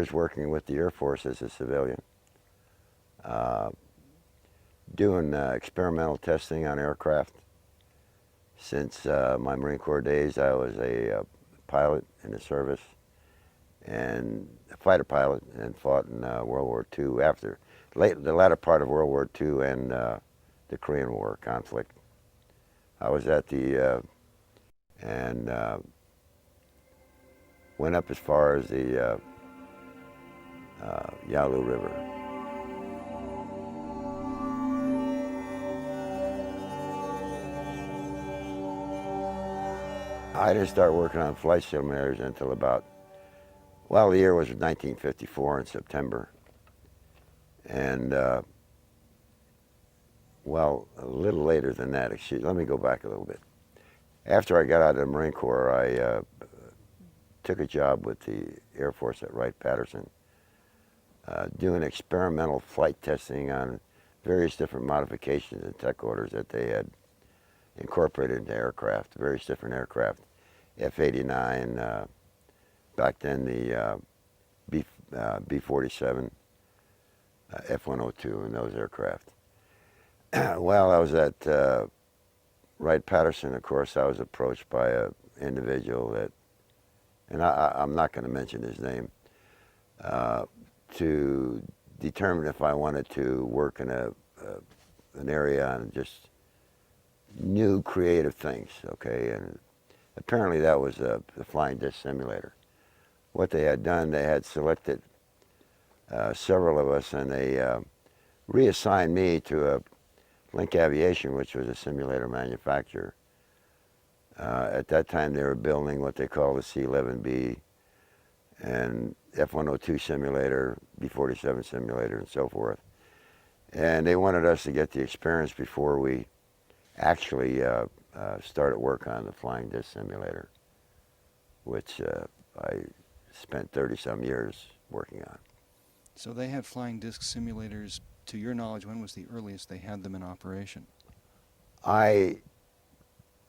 years working with the Air Force as a civilian, doing experimental testing on aircraft. Since my Marine Corps days, I was a pilot in the service and a fighter pilot, and fought in World War II after the latter part of World War II and the Korean War conflict. I was at the and went up as far as the Yalu River. I didn't start working on flight simulators until about, well, the year was 1954 in September. And, well, a little later than that, let me go back a little bit. After I got out of the Marine Corps, I took a job with the Air Force at Wright-Patterson, doing experimental flight testing on various different modifications and tech orders that they had incorporated into aircraft, various different aircraft, F-89, back then the B-47, F-102, and those aircraft. While I was at Wright-Patterson, of course, I was approached by an individual that, and I'm not going to mention his name, to determine if I wanted to work in an area on just new creative things, okay? And apparently that was the flying disc simulator. What they had done, they had selected several of us, and they reassigned me to Link Aviation, which was a simulator manufacturer. At that time, they were building what they call the C-11B and F-102 simulator, B-47 simulator, and so forth. And they wanted us to get the experience before we actually started work on the flying disc simulator, which I spent 30-some years working on. So they had flying disc simulators. To your knowledge, when was the earliest they had them in operation? I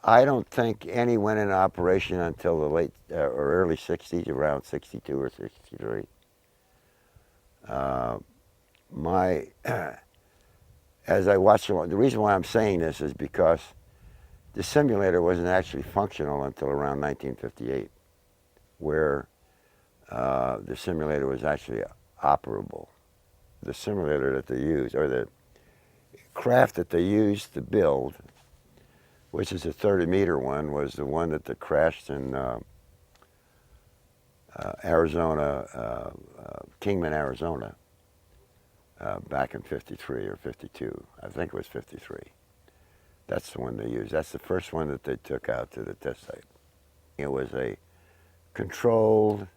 don't think any went into operation until the late or early 60s, around 62 or 63. As I watched, the reason why I'm saying this is because the simulator wasn't actually functional until around 1958, where the simulator was actually operable. The simulator that they used, or the craft that they used to build, which is a 30-meter one, was the one that crashed in Arizona, Kingman, Arizona, back in 53 or 52. I think it was 53. That's the one they used. That's the first one that they took out to the test site. It was a controlled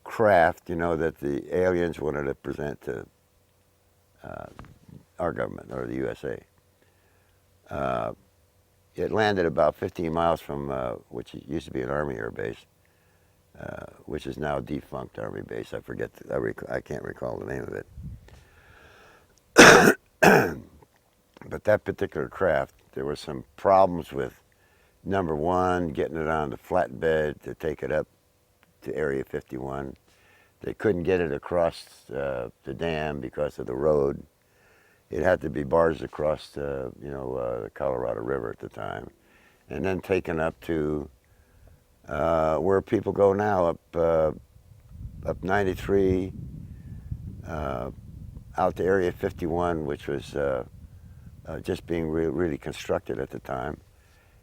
craft, you know, that the aliens wanted to present to our government, or the USA. It landed about 15 miles from, which used to be an Army air base, which is now a defunct Army base. I forget, I can't recall the name of it. But that particular craft, there were some problems with, number one, getting it on the flatbed to take it up to Area 51. They couldn't get it across the dam because of the road. It had to be barged across the, the Colorado River at the time, and then taken up to where people go now, up 93, out to Area 51, which was just being really constructed at the time,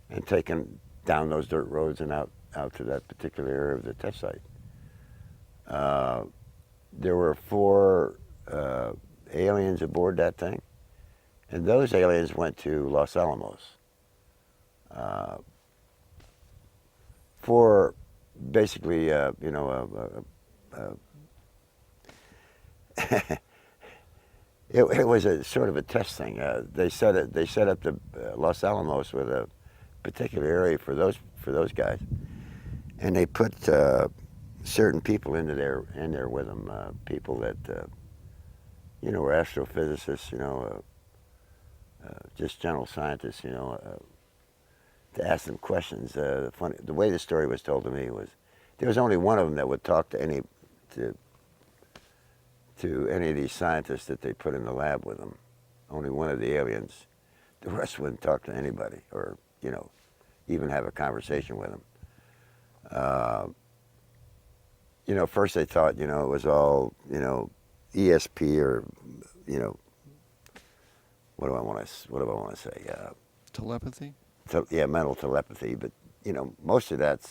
and taken down those dirt roads and out to that particular area of the test site. There were 4 aliens aboard that thing, and those aliens went to Los Alamos for basically, it was a sort of a test thing. They set up the Los Alamos with a particular area for those guys, and they put certain people in there with them, people that were astrophysicists, just general scientists, to ask them questions. The way the story was told to me was there was only one of them that would talk to to any of these scientists that they put in the lab with them. Only one of the aliens. The rest wouldn't talk to anybody or, even have a conversation with them. First they thought, it was all, ESP or, what do I want to say? Telepathy? Mental telepathy. But, most of that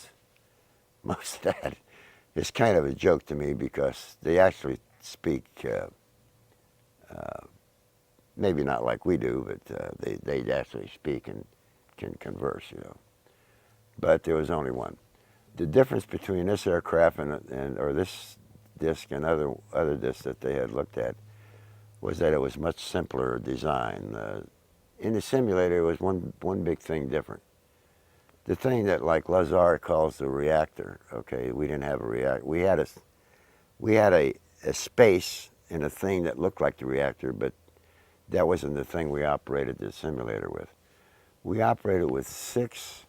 is kind of a joke to me because they actually speak, maybe not like we do, but they actually speak and can converse, But there was only one. The difference between this aircraft or this disc and other discs that they had looked at was that it was much simpler design. In the simulator, there was one big thing different. The thing that like Lazar calls the reactor. Okay, we didn't have a reactor. We had a space in a thing that looked like the reactor, but that wasn't the thing we operated the simulator with. We operated with 6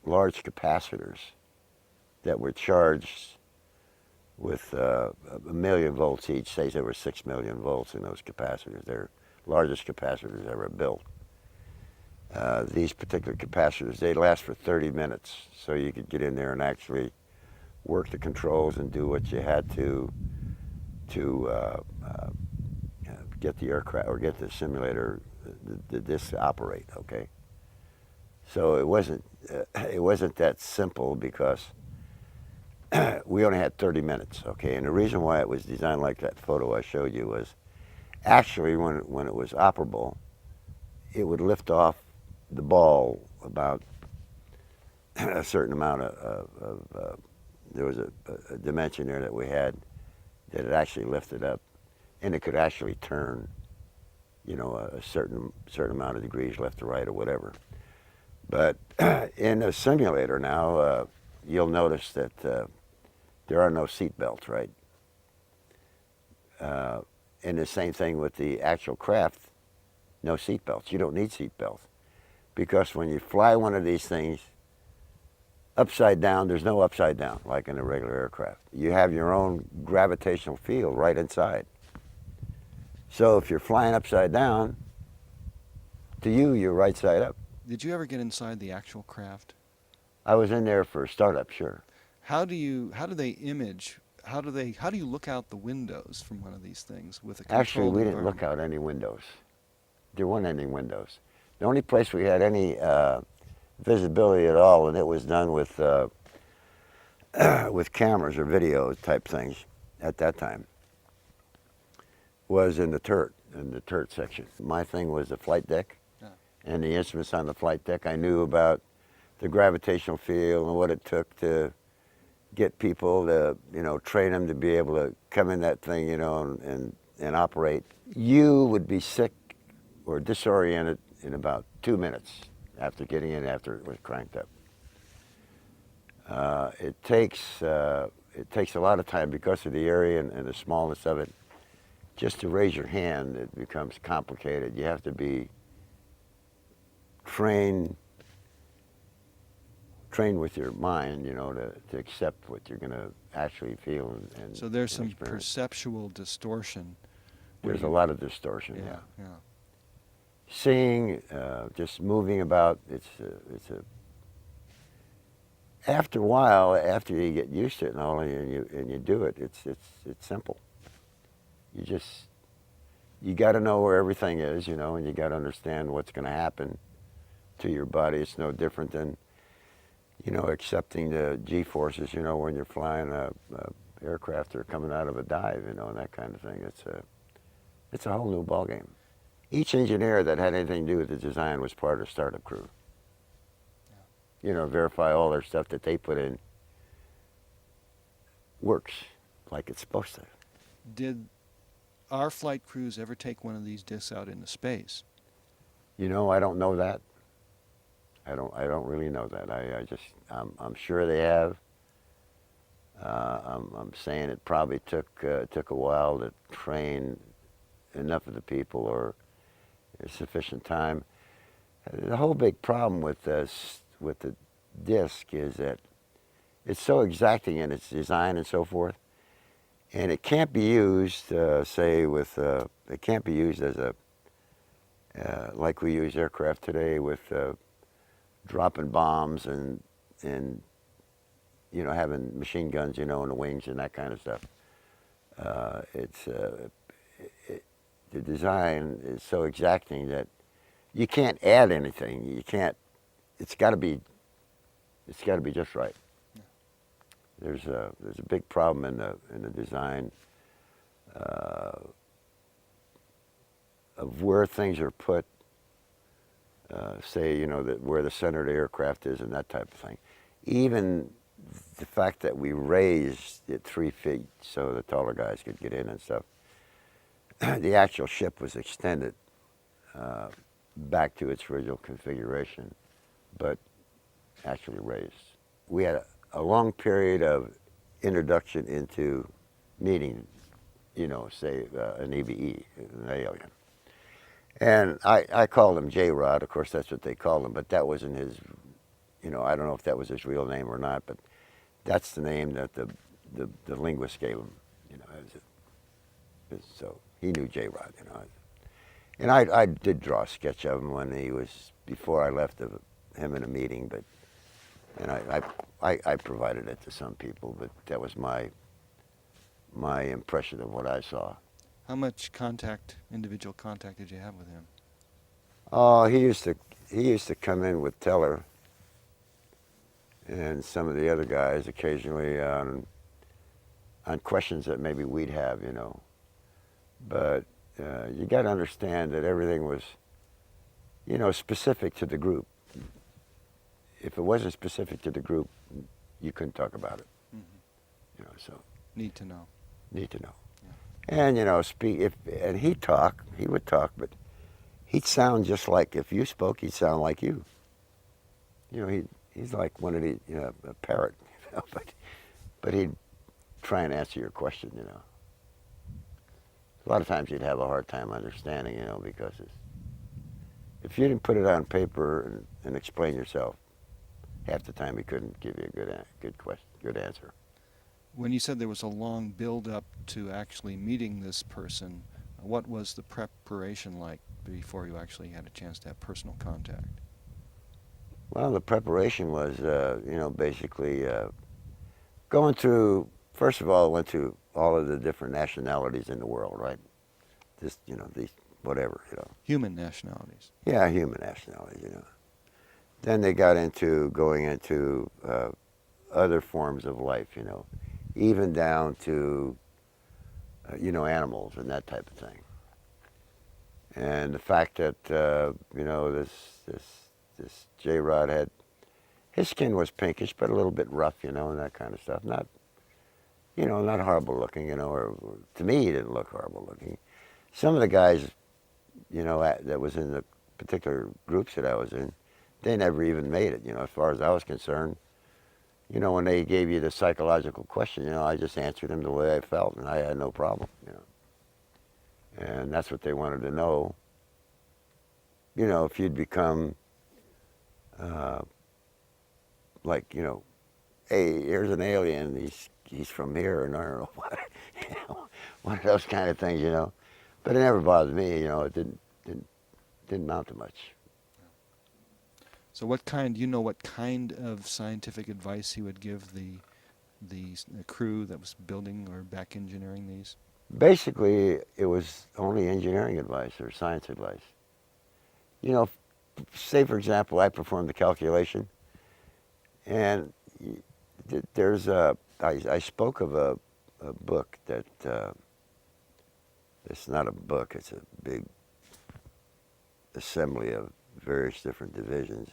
large capacitors that were charged with 1,000,000 volts each. Say there were 6 million volts in those capacitors. They're largest capacitors ever built. These particular capacitors, they last for 30 minutes, so you could get in there and actually work the controls and do what you had to get the aircraft or get the simulator, the disc to operate. Okay. So it wasn't that simple because we only had 30 minutes. Okay, and the reason why it was designed like that photo I showed you was actually when it was operable, it would lift off the ball about a certain amount of there was a dimension there that we had that it actually lifted up, and it could actually turn, a certain amount of degrees left to right or whatever. But in a simulator now, you'll notice that there are no seat belts, right? And the same thing with the actual craft, no seat belts. You don't need seat belts because when you fly one of these things upside down, there's no upside down like in a regular aircraft. You have your own gravitational field right inside. So if you're flying upside down, to you, you're right side up. Did you ever get inside the actual craft? I was in there for startup, sure. How do they image? How do you look out the windows from one of these things with a controlled Actually, we didn't look out any windows. There weren't any windows. The only place we had any visibility at all, and it was done with cameras or video type things at that time, was in the turret section. My thing was the flight deck and the instruments on the flight deck. I knew about the gravitational field and what it took to get people to, train them to be able to come in that thing, and operate. You would be sick or disoriented in about 2 minutes after getting in, after it was cranked up. It takes a lot of time because of the area and the smallness of it. Just to raise your hand, it becomes complicated. You have to be trained with your mind, to accept what you're going to actually feel and so there's some experience. Perceptual distortion. There's a lot of distortion. Yeah. Seeing, just moving about. It's a. After a while, after you get used to it and all, and you do it, it's simple. You got to know where everything is, and you got to understand what's going to happen to your body. It's no different than, accepting the G-forces, when you're flying a aircraft or coming out of a dive, and that kind of thing. It's a whole new ballgame. Each engineer that had anything to do with the design was part of the startup crew. Verify all their stuff that they put in works like it's supposed to. Did our flight crews ever take one of these discs out into space? I don't know that. I don't really know that. I'm sure they have. I'm saying it probably took a while to train enough of the people or sufficient time. The whole big problem with the disc is that it's so exacting in its design and so forth And it can't be used, say, with, it can't be used as a, like we use aircraft today with dropping bombs and having machine guns, in the wings and that kind of stuff. It's the design is so exacting that you can't add anything. You can't. It's got to be. It's got to be just right. There's a big problem in the design of where things are put. Say that where the center of the aircraft is and that type of thing. Even the fact that we raised it 3 feet so the taller guys could get in and stuff. The actual ship was extended back to its original configuration, but actually raised. We had a long period of introduction into meeting, say an EVE, an alien. And I called him J-Rod. Of course, that's what they called him, but that wasn't his, I don't know if that was his real name or not, but that's the name that the linguist gave him, so he knew J-Rod, And I did draw a sketch of him when he was, before I left him in a meeting, but, and I provided it to some people, but that was my impression of what I saw. How much individual contact did you have with him? Oh, he used to come in with Teller and some of the other guys occasionally on questions that maybe we'd have, But you got to understand that everything was, specific to the group. If it wasn't specific to the group, you couldn't talk about it. Mm-hmm. So need to know. Need to know. Yeah. And and he would talk, but he'd sound just like, if you spoke, he'd sound like you. He's like one of the, a parrot, but he'd try and answer your question, A lot of times you'd have a hard time understanding, because if you didn't put it on paper and explain yourself, half the time he couldn't give you a good answer. When you said there was a long build-up to actually meeting this person, what was the preparation like before you actually had a chance to have personal contact? Well, the preparation was, basically going through. First of all, I went through all of the different nationalities in the world, right? Just, these, whatever, Human nationalities. Yeah, human nationalities, Then they got into going into other forms of life, even down to, animals and that type of thing. And the fact that, this J-Rod his skin was pinkish, but a little bit rough, and that kind of stuff. Not horrible looking, or to me, he didn't look horrible looking. Some of the guys, that was in the particular groups that I was in, they never even made it, as far as I was concerned. When they gave you the psychological question, I just answered them the way I felt, and I had no problem, And that's what they wanted to know, if you'd become, like, hey, here's an alien, he's from here, and I don't know what, one of those kind of things, But it never bothered me, it didn't amount to much. So what kind of scientific advice he would give the crew that was building or back engineering these? Basically, it was only engineering advice or science advice. Say for example, I performed the calculation, and I spoke of a book that, it's not a book, it's a big assembly of various different divisions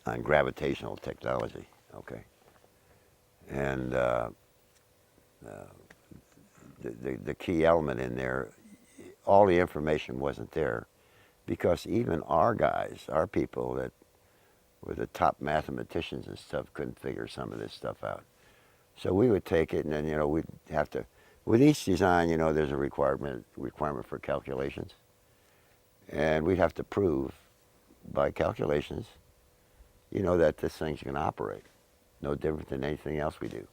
on gravitational technology, okay? And the key element in there, all the information wasn't there, because even our guys, our people that were the top mathematicians and stuff, couldn't figure some of this stuff out. So we would take it, and then we'd have to, with each design, there's a requirement for calculations, and we'd have to prove by calculations, that this thing's going to operate. no different than anything else we do.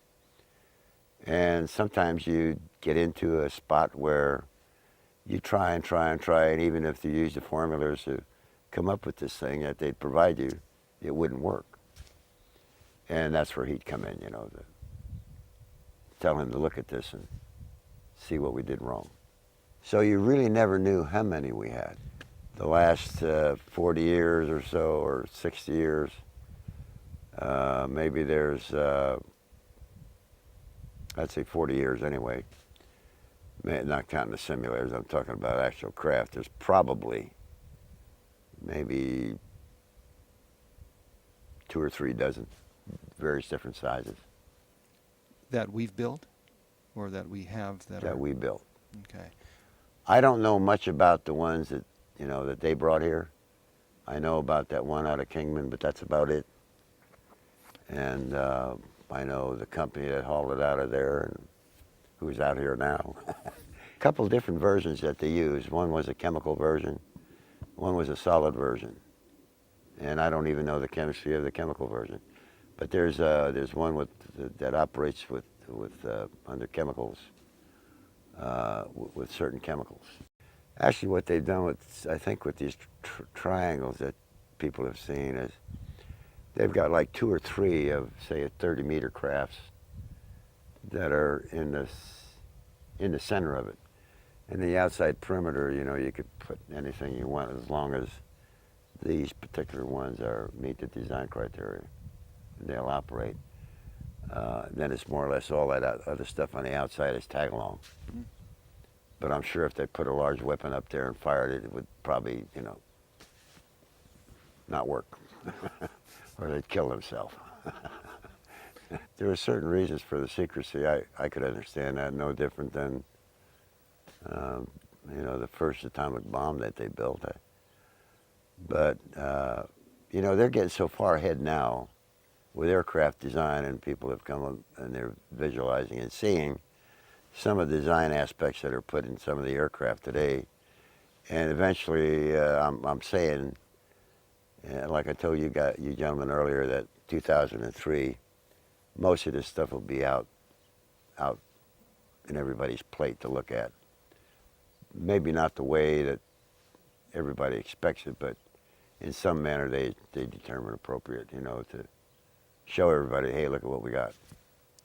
And sometimes you get into a spot where you try and try and try, and even if you use the formulas to come up with this thing that they'd provide you, it wouldn't work. And that's where he'd come in, you know, to tell him to look at this and see what we did wrong. So you really never knew how many we had. The last 40 years or so, or 60 years, maybe there's, I'd say 40 years anyway, not counting the simulators, I'm talking about actual craft. There's probably maybe 2 or 3 dozen, various different sizes. That we've built, or that we have that we built. Okay. I don't know much about the ones that, you know, that they brought here. I know about that one out of Kingman, but that's about it. And I know the company that hauled it out of there and who's out here now. A couple different versions that they used. One was a chemical version, one was a solid version. And I don't even know the chemistry of the chemical version. But there's one with that operates with under chemicals, with certain chemicals. Actually, what they've done with, I think, with these triangles that people have seen is they've got like 2 or 3 of, say, a 30-meter crafts that are in the center of it. In the outside perimeter, you know, you could put anything you want as long as these particular ones meet the design criteria. They'll operate. Then it's more or less all that other stuff on the outside is tag along. Mm-hmm. But I'm sure if they put a large weapon up there and fired it, it would probably, you know, not work. Or they'd kill themselves. There were certain reasons for the secrecy. I could understand that, no different than, you know, the first atomic bomb that they built. But, you know, they're getting so far ahead now with aircraft design, and people have come up and they're visualizing and seeing some of the design aspects that are put in some of the aircraft today. And eventually, I'm saying, like I told you gentlemen earlier, that 2003, most of this stuff will be out in everybody's plate to look at. Maybe not the way that everybody expects it, but in some manner they determine appropriate, you know, to show everybody, hey, look at what we got.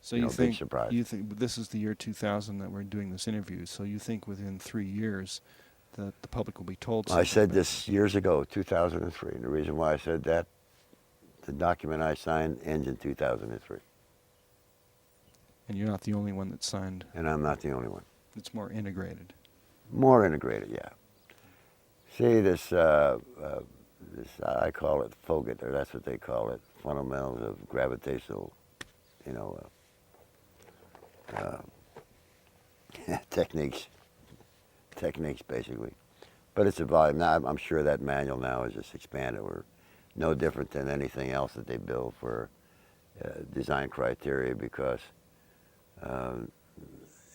So you know, think big surprise. you think this is the year 2000 that we're doing this interview. So you think within 3 years that the public will be told something? I said this years ago, 2003. And the reason why I said that, the document I signed ends in 2003. And you're not the only one that signed. And I'm not the only one. It's more integrated. More integrated, yeah. See, this I call it FOGIT, or that's what they call it, fundamentals of gravitational, you know, techniques basically. But it's a volume. Now, I'm sure that manual now is just expanded. We're no different than anything else that they build for design criteria, because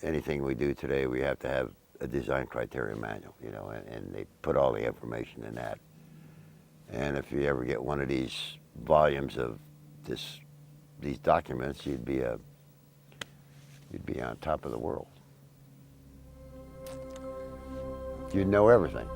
anything we do today, we have to have a design criteria manual, you know, and they put all the information in that. And if you ever get one of these volumes of these documents, you'd be on top of the world. You'd know everything.